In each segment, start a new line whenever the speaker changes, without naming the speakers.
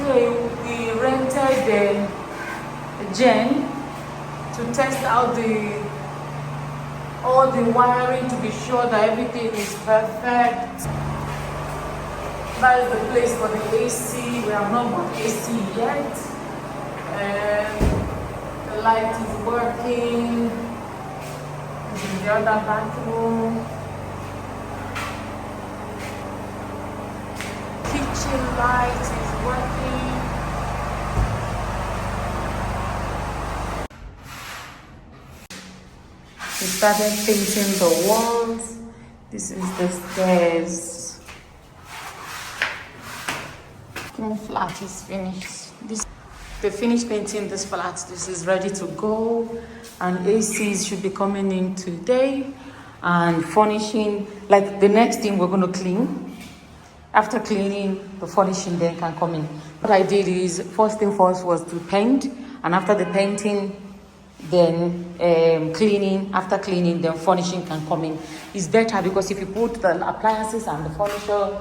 today we rented a gen to test out all the wiring to be sure that everything is perfect. That is the place for the AC. We have not got AC yet. And the light is working. This is the other bathroom. Kitchen light is working. We started painting the walls. This is the stairs. Flat is finished. They finished painting this flat. This is ready to go, and ACs should be coming in today, and furnishing. Like the next thing we're going to clean. After cleaning, the furnishing then can come in. What I did is first thing first was to paint, and after the painting, then cleaning. After cleaning, then furnishing can come in. It's better because if you put the appliances and the furniture,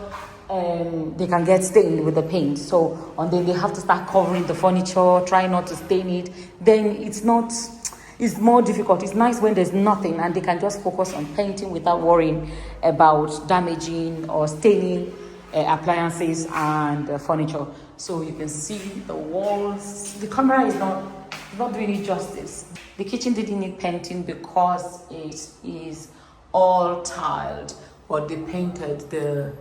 they can get stained with the paint. So and then they have to start covering the furniture, try not to stain it. Then it's more difficult. It's nice when there's nothing and they can just focus on painting without worrying about damaging or staining appliances and furniture. So you can see the walls. The camera is not doing it justice. The kitchen didn't need painting because it is all tiled, but they painted the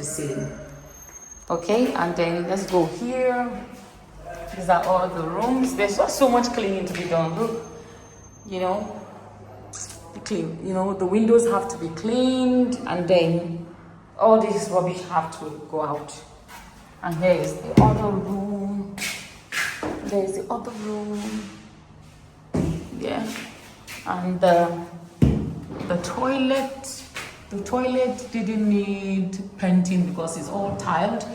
ceiling. Okay, and then let's go here. These are all the rooms. There's just so much cleaning to be done. Look, the windows have to be cleaned, and then all this rubbish have to go out. And here is the other room. There's the other room. Yeah, and the toilet. The toilet didn't need painting because it's all tiled,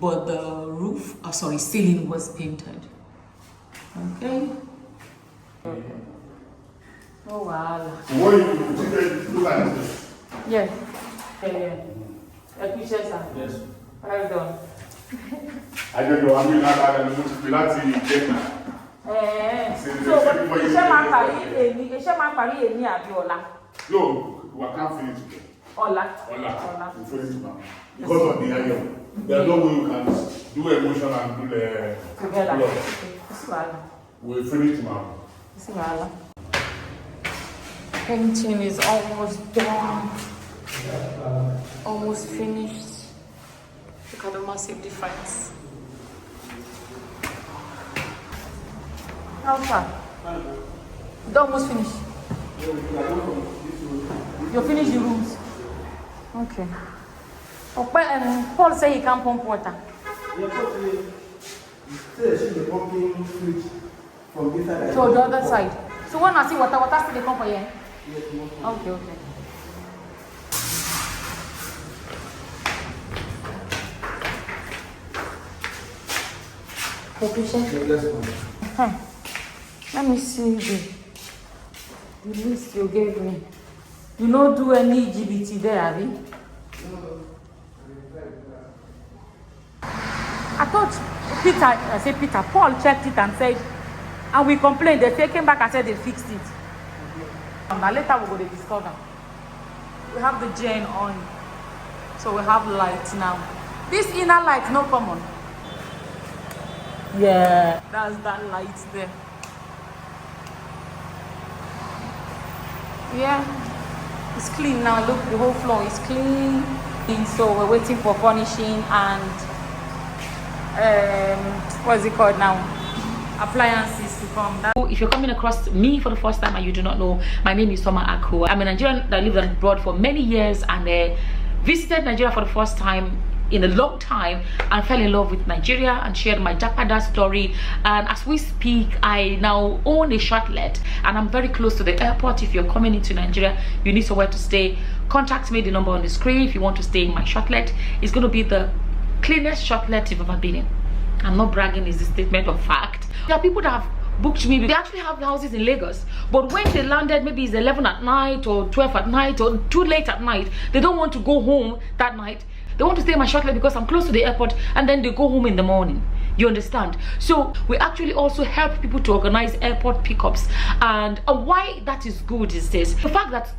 but the ceiling was painted. Okay. Oh wow.
What you look at this?
Yes. Yes. Well done.
I don't know. I mean, I don't No, we can't finish it. Ola. We finish it now. Because of the area. There's no way you can do emotion and do the together. We'll finish it now.
Painting is almost done. Almost finished. Look at the massive difference. How far? It's almost finished. You finish the rooms. Okay. Paul said he can't pump water. So the other side. So when I see water still they come for here? Okay. Let me see the list you gave me. You don't do any GBT there, have you? I thought Paul checked it and said, and we complained. They came back and said they fixed it. Now later we're going to discover. We have the gen on, so we have lights now. This inner light no common. Yeah, that's that light there. Yeah, it's clean now. Look, the whole floor is clean. So we're waiting for furnishing and what's it called now? Appliances to come. If you're coming across me for the first time and you do not know, my name is Soma Ako. I'm a Nigerian that lived abroad for many years and visited Nigeria for the first time in a long time and fell in love with Nigeria and shared my Japada story. And as we speak, I now own a Shortlet and I'm very close to the airport. If you're coming into Nigeria, you need somewhere to stay, contact me, the number on the screen. If you want to stay in my Shortlet, it's going to be the cleanest Shortlet you've ever been in. I'm not bragging, it's a statement of fact. There are people that have booked me. They actually have houses in Lagos, but when they landed, maybe it's 11 at night or 12 at night or too late at night, they don't want to go home that night. They want to stay in my Shortlet because I'm close to the airport, and then they go home in the morning. You understand? So we actually also help people to organize airport pickups. And why that is good is this: the fact that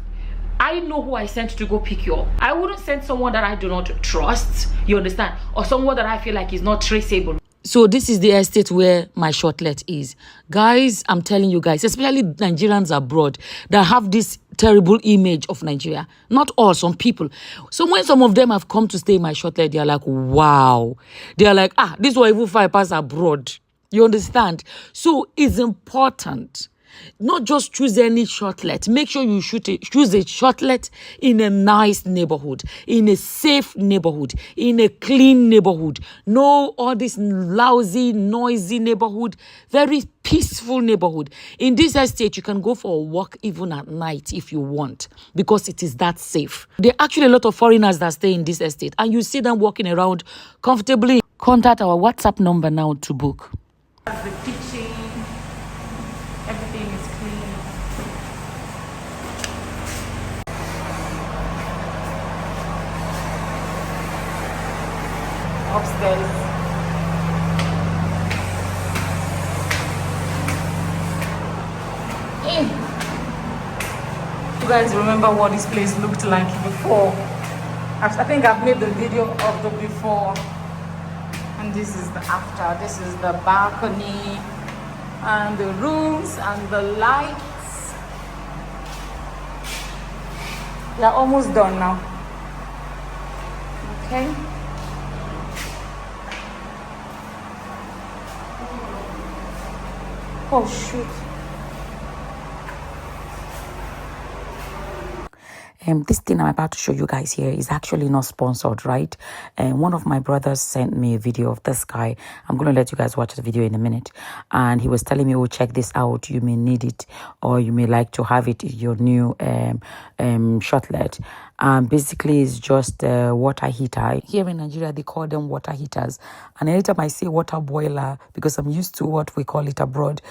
I know who I sent to go pick you up. I wouldn't send someone that I do not trust, you understand, or someone that I feel like is not traceable. So this is the estate where my Shortlet is. Guys, I'm telling you guys, especially Nigerians abroad that have this terrible image of Nigeria. Not all, some people. So when some of them have come to stay in my Shortlet, they are like, wow. They are like, this will even 5 pass abroad. You understand? So it's important. Not just choose any Shortlet. Make sure you choose a Shortlet in a nice neighborhood, in a safe neighborhood, in a clean neighborhood. No all this lousy, noisy neighborhood. Very peaceful neighborhood. In this estate, you can go for a walk even at night if you want, because it is that safe. There are actually a lot of foreigners that stay in this estate, and you see them walking around comfortably. Contact our WhatsApp number now to book. That's the kitchen. Everything is clean. Upstairs. You guys remember what this place looked like before? I think I've made the video of the before. And this is the after. This is the balcony. And the rooms and the lights. We are almost done now. Okay. Oh shoot. This thing I'm about to show you guys here is actually not sponsored, right? And one of my brothers sent me a video of this guy. I'm going to let you guys watch the video in a minute. And he was telling me, oh, check this out. You may need it, or you may like to have it in your new Shortlet. Basically, it's just a water heater. Here in Nigeria, they call them water heaters. And anytime I say water boiler, because I'm used to what we call it abroad,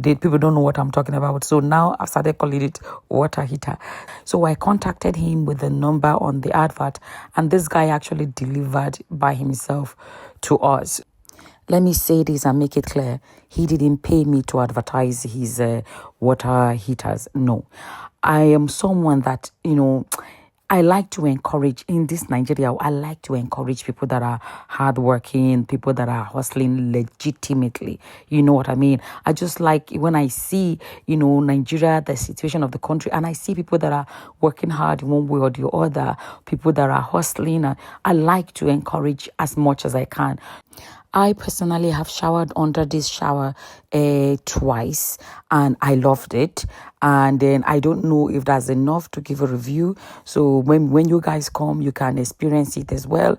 people don't know what I'm talking about. So now I've started calling it water heater. So I contacted him with the number on the advert, and this guy actually delivered by himself to us. Let me say this and make it clear. He didn't pay me to advertise his water heaters. No. I am someone that, I like to encourage in this Nigeria. I like to encourage people that are hardworking, people that are hustling legitimately. You know what I mean? I just like when I see, Nigeria, the situation of the country, and I see people that are working hard in one way or the other, people that are hustling. I like to encourage as much as I can. I personally have showered under this shower twice, and I loved it. And then I don't know if that's enough to give a review. So when you guys come, you can experience it as well.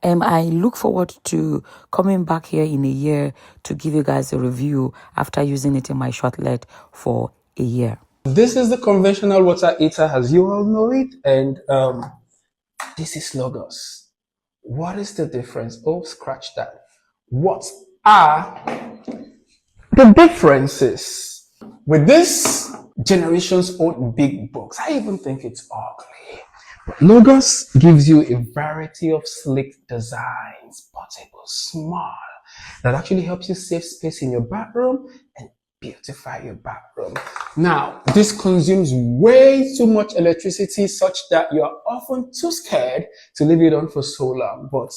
I look forward to coming back here in a year to give you guys a review after using it in my Shortlet for a year.
This is the conventional water heater as you all know it. And this is Logos. What is the difference? Oh, scratch that. What are the differences with this generation's old big box? I even think it's ugly. But Logos gives you a variety of sleek designs, portable, small, that actually helps you save space in your bathroom and beautify your bathroom. Now, this consumes way too much electricity such that you're often too scared to leave it on for so long. But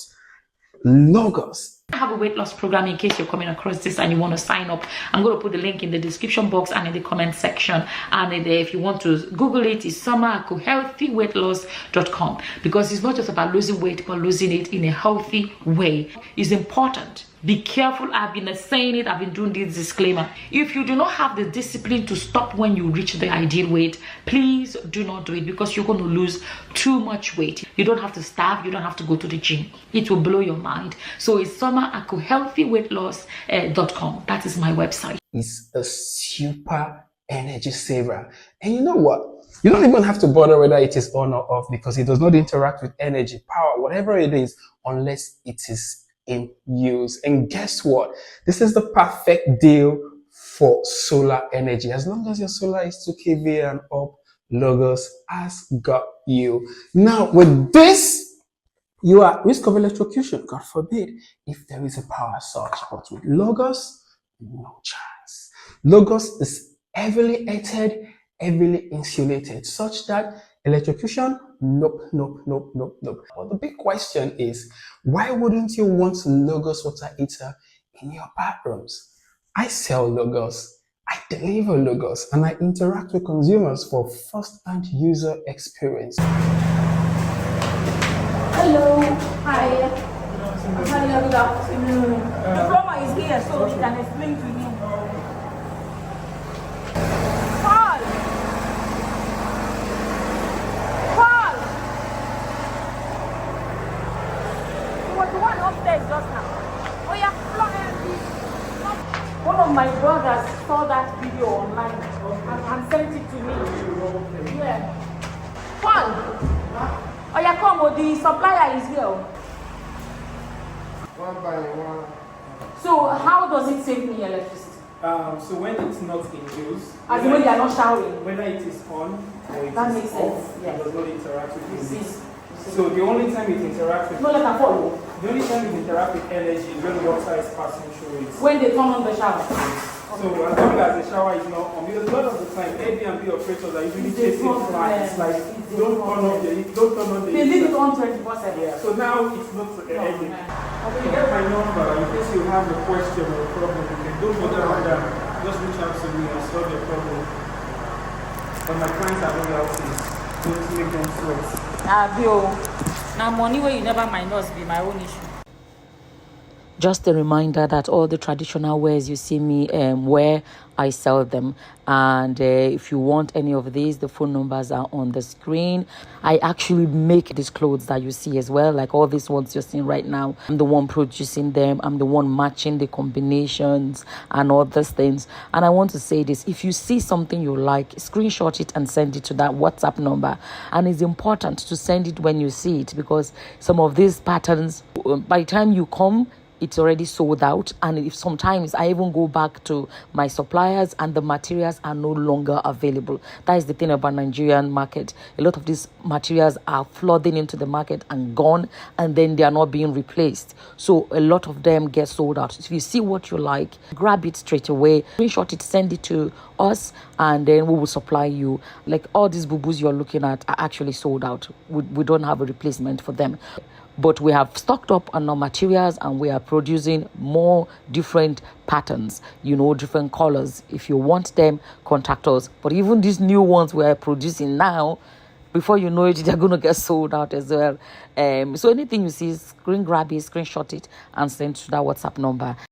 Logos,
I have a weight loss program in case you're coming across this and you want to sign up. I'm going to put the link in the description box and in the comment section. And if you want to Google it, it's summerhealthyweightloss.com, because it's not just about losing weight, but losing it in a healthy way. It's important. Be careful. I've been saying it. I've been doing this disclaimer. If you do not have the discipline to stop when you reach the ideal weight, please do not do it, because you're going to lose too much weight. You don't have to starve. You don't have to go to the gym. It will blow your mind. So it's summerhealthyweightloss.com. That is my website.
It's a super energy saver. And you know what? You don't even have to bother whether it is on or off, because it does not interact with energy, power, whatever it is, unless it is in use. And guess what? This is the perfect deal for solar energy. As long as your solar is 2 kVA and up, Logos has got you. Now, with this You are at risk of electrocution, God forbid, if there is a power surge. But with Logos, no chance. Logos is heavily heated, heavily insulated, such that electrocution, nope, nope, nope, nope, nope. But the big question is, why wouldn't you want Logos water heater in your bathrooms? I sell Logos, I deliver Logos, and I interact with consumers for first-hand user experience.
Hello. Hi. Hi, good afternoon. The plumber is here, so he can explain to him. Paul! Paul! He was the one upstairs just now. Oh yeah, one of my brothers saw that video online and sent it to me. Yeah. Paul! Oh yeah, come, the supplier is here.
One by one.
So how does it save me electricity?
So when it's not in use,
as when they are not showering.
whether it is on or it
That
is
makes
off,
sense. Yeah.
it does not interact with
You
the
see.
So the only time it interacts with
No, let her follow.
the only time it interacts with energy is when water is passing through it.
When they turn on the shower.
So as long as the shower is not on, because a lot of the time AirBnB operators are usually chasing clients like don't turn on the
They leave it on 24/7.
Yeah. So now it's not ending. Okay, you get my number in case you have a question or a problem. You can don't bother on that. Just reach out to me and solve your problem. But my clients are very healthy. Don't make them sweat.
Bill. Now money where you never mind us be my own issue.
Just a reminder that all the traditional wares you see me wear, I sell them. And if you want any of these, the phone numbers are on the screen. I actually make these clothes that you see as well, like all these ones you're seeing right now. I'm the one producing them. I'm the one matching the combinations and all these things. And I want to say this, if you see something you like, screenshot it and send it to that WhatsApp number. And it's important to send it when you see it, because some of these patterns, by the time you come, it's already sold out. And if sometimes I even go back to my suppliers and the materials are no longer available. That is the thing about Nigerian market. A lot of these materials are flooding into the market and gone, and then they are not being replaced. So a lot of them get sold out. So if you see what you like, grab it straight away, screenshot it, send it to us, and then we will supply you. Like all these boo-boos you're looking at are actually sold out. We don't have a replacement for them. But we have stocked up on our materials and we are producing more different patterns, different colors. If you want them, contact us. But even these new ones we are producing now, before you know it, they're going to get sold out as well. So anything you see, grab it, screenshot it, and send to that WhatsApp number.